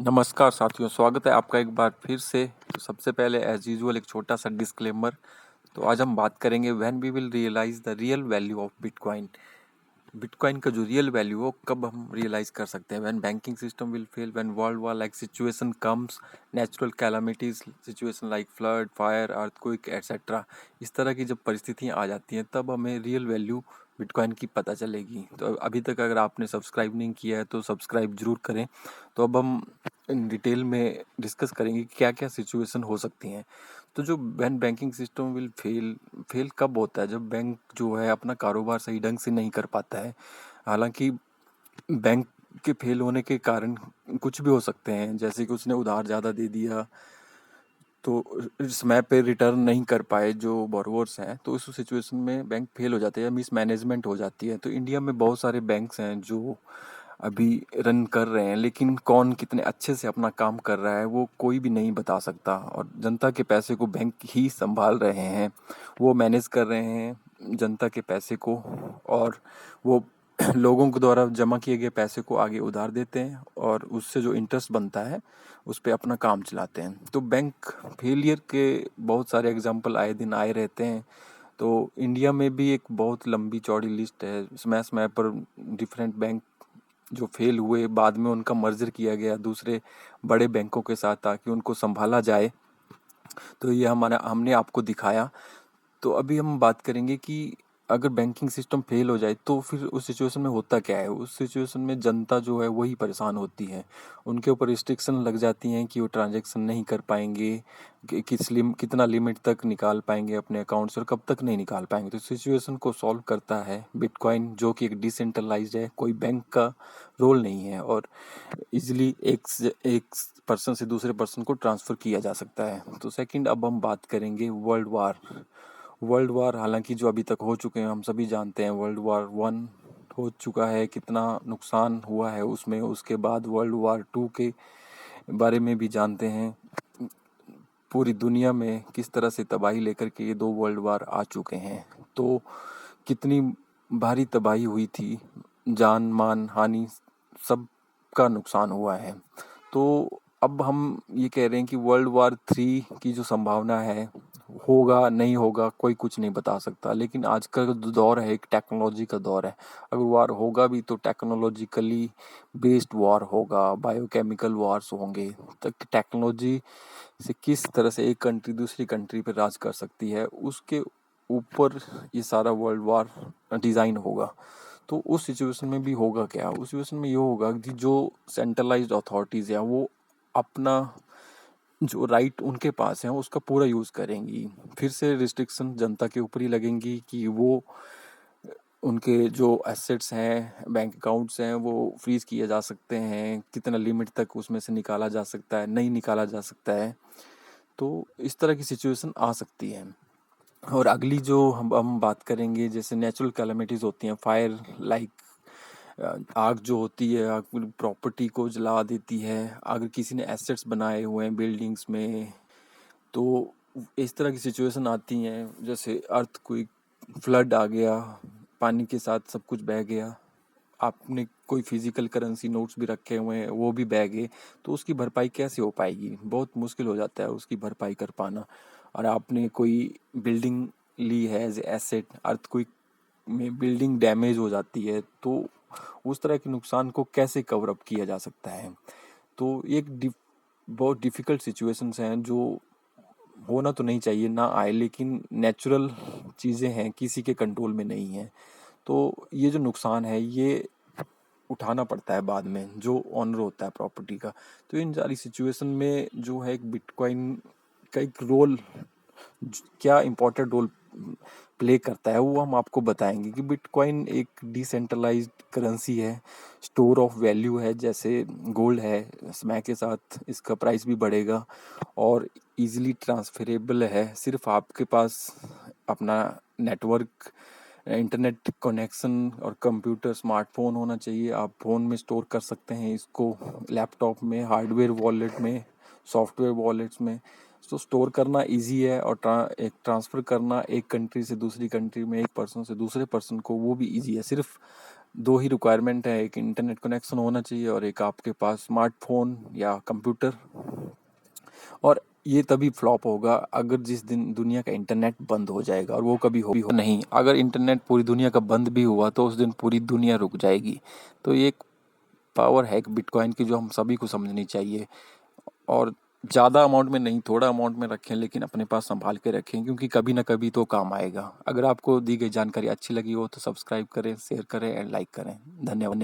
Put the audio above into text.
नमस्कार साथियों, स्वागत है आपका एक बार फिर से। तो सबसे पहले एज यूजुअल एक छोटा सा डिस्क्लेमर। तो आज हम बात करेंगे when we will realise the real value of bitcoin. Bitcoin का जो रियल वैल्यू हो कब हम रियलाइज कर सकते हैं। When banking system will fail, when world war like situation comes, natural calamities situation like flood, fire, earthquake etcetera, इस तरह की जब परिस्थितियाँ आ जाती हैं तब हमें रियल वैल्यू बिटकॉइन की पता चलेगी। तो अभी तक अगर आपने सब्सक्राइब नहीं किया है तो सब्सक्राइब जरूर करें। तो अब हम इन डिटेल में डिस्कस करेंगे कि क्या क्या सिचुएशन हो सकती हैं। तो जो when banking system will fail, fail कब होता है? जब बैंक जो है अपना कारोबार सही ढंग से नहीं कर पाता है। हालांकि बैंक के फेल होने के कारण कुछ भी हो सकते हैं, जैसे कि उसने उधार ज़्यादा दे दिया तो समय पे रिटर्न नहीं कर पाए जो बोरोवर्स हैं, तो उस सिचुएशन में बैंक फेल हो जाते हैं या मिसमैनेजमेंट हो जाती है। तो इंडिया में बहुत सारे बैंक्स हैं जो अभी रन कर रहे हैं, लेकिन कौन कितने अच्छे से अपना काम कर रहा है वो कोई भी नहीं बता सकता। और जनता के पैसे को बैंक ही संभाल रहे हैं, वो मैनेज कर रहे हैं जनता के पैसे को, और वो लोगों के द्वारा जमा किए गए पैसे को आगे उधार देते हैं और उससे जो इंटरेस्ट बनता है उस पर अपना काम चलाते हैं। तो बैंक फेलियर के बहुत सारे एग्जाम्पल आए दिन आए रहते हैं। तो इंडिया में भी एक बहुत लंबी चौड़ी लिस्ट है, समय समय पर डिफरेंट बैंक जो फेल हुए, बाद में उनका मर्जर किया गया दूसरे बड़े बैंकों के साथ ताकि उनको संभाला जाए। तो ये हमारा हमने आपको दिखाया। तो अभी हम बात करेंगे कि अगर बैंकिंग सिस्टम फेल हो जाए तो फिर उस सिचुएशन में होता क्या है। उस सिचुएशन में जनता जो है वही परेशान होती है, उनके ऊपर रिस्ट्रिक्शन लग जाती हैं कि वो ट्रांजैक्शन नहीं कर पाएंगे, कितना लिमिट तक निकाल पाएंगे अपने अकाउंट से और कब तक नहीं निकाल पाएंगे। तो सिचुएशन को सॉल्व करता है बिटकॉइन, जो कि एक डिसेंट्रलाइज्ड है, कोई बैंक का रोल नहीं है और इजिली एक पर्सन से दूसरे पर्सन को ट्रांसफ़र किया जा सकता है। तो सेकंड, अब हम बात करेंगे वर्ल्ड वार। हालांकि जो अभी तक हो चुके हैं हम सभी जानते हैं। वर्ल्ड वार 1 हो चुका है, कितना नुकसान हुआ है उसमें। उसके बाद वर्ल्ड वार 2 के बारे में भी जानते हैं। पूरी दुनिया में किस तरह से तबाही लेकर के ये 2 वर्ल्ड वार आ चुके हैं। तो कितनी भारी तबाही हुई थी, जान मान हानि सब का नुकसान हुआ है। तो अब हम ये कह रहे हैं कि वर्ल्ड वार 3 की जो संभावना है, होगा नहीं होगा कोई कुछ नहीं बता सकता, लेकिन आज का जो दौर है एक टेक्नोलॉजी का दौर है। अगर वार होगा भी तो टेक्नोलॉजिकली बेस्ड वार होगा, बायोकेमिकल वार्स होंगे। तक टेक्नोलॉजी से किस तरह से एक कंट्री दूसरी कंट्री पर राज कर सकती है उसके ऊपर ये सारा वर्ल्ड वार डिज़ाइन होगा। तो उस सिचुएशन में भी होगा क्या? उस सिचुएशन में ये होगा कि जो सेंट्रलाइज्ड अथॉरिटीज़ है वो अपना जो राइट उनके पास है उसका पूरा यूज़ करेंगी। फिर से रिस्ट्रिक्शन जनता के ऊपर ही लगेंगी कि वो उनके जो एसेट्स हैं, बैंक अकाउंट्स हैं, वो फ्रीज़ किए जा सकते हैं, कितना लिमिट तक उसमें से निकाला जा सकता है, नहीं निकाला जा सकता है। तो इस तरह की सिचुएशन आ सकती है। और अगली जो हम बात करेंगे, जैसे नेचुरल कैलामिटीज़ होती हैं, फायर लाइक आग जो होती है, आग पूरी प्रॉपर्टी को जला देती है। अगर किसी ने एसेट्स बनाए हुए हैं बिल्डिंग्स में, तो इस तरह की सिचुएशन आती हैं। जैसे अर्थक्वेक, फ्लड आ गया, पानी के साथ सब कुछ बह गया, आपने कोई फिजिकल करेंसी नोट्स भी रखे हुए हैं वो भी बह गए, तो उसकी भरपाई कैसे हो पाएगी? बहुत मुश्किल हो जाता है उसकी भरपाई कर पाना। और आपने कोई बिल्डिंग ली है एज एसेट, अर्थक्वेक में बिल्डिंग डैमेज हो जाती है, तो उस तरह के नुकसान को कैसे कवर अप किया जा सकता है? तो बहुत डिफ़िकल्ट सिचुएशंस हैं जो होना तो नहीं चाहिए ना आए, लेकिन नेचुरल चीज़ें हैं, किसी के कंट्रोल में नहीं है। तो ये जो नुकसान है ये उठाना पड़ता है बाद में, जो ऑनर होता है प्रॉपर्टी का। तो इन सारी सिचुएशन में जो है एक बिटकॉइन का एक रोल, क्या इम्पोर्टेंट रोल प्ले करता है वो हम आपको बताएंगे। कि बिटकॉइन एक डिसेंट्रलाइज्ड करेंसी है, स्टोर ऑफ वैल्यू है, जैसे गोल्ड है। समय के साथ इसका प्राइस भी बढ़ेगा और इजीली ट्रांसफरेबल है। सिर्फ आपके पास अपना नेटवर्क, इंटरनेट कनेक्शन और कंप्यूटर, स्मार्टफोन होना चाहिए। आप फ़ोन में स्टोर कर सकते हैं इसको, लैपटॉप में, हार्डवेयर वॉलेट में, सॉफ्टवेयर वॉलेट्स में। तो स्टोर करना इजी है और एक ट्रांसफ़र करना एक कंट्री से दूसरी कंट्री में, एक पर्सन से दूसरे पर्सन को, वो भी इजी है। सिर्फ दो ही रिक्वायरमेंट है, एक इंटरनेट कनेक्शन होना चाहिए और एक आपके पास स्मार्टफोन या कंप्यूटर। और ये तभी फ्लॉप होगा अगर जिस दिन दुनिया का इंटरनेट बंद हो जाएगा, और वो कभी हो नहीं। अगर इंटरनेट पूरी दुनिया का बंद भी हुआ तो उस दिन पूरी दुनिया रुक जाएगी। तो ये एक पावर है बिटकॉइन की जो हम सभी को समझनी चाहिए। और ज़्यादा अमाउंट में नहीं, थोड़ा अमाउंट में रखें, लेकिन अपने पास संभाल के रखें, क्योंकि कभी ना कभी तो काम आएगा। अगर आपको दी गई जानकारी अच्छी लगी हो तो सब्सक्राइब करें, शेयर करें एंड लाइक करें। धन्यवाद।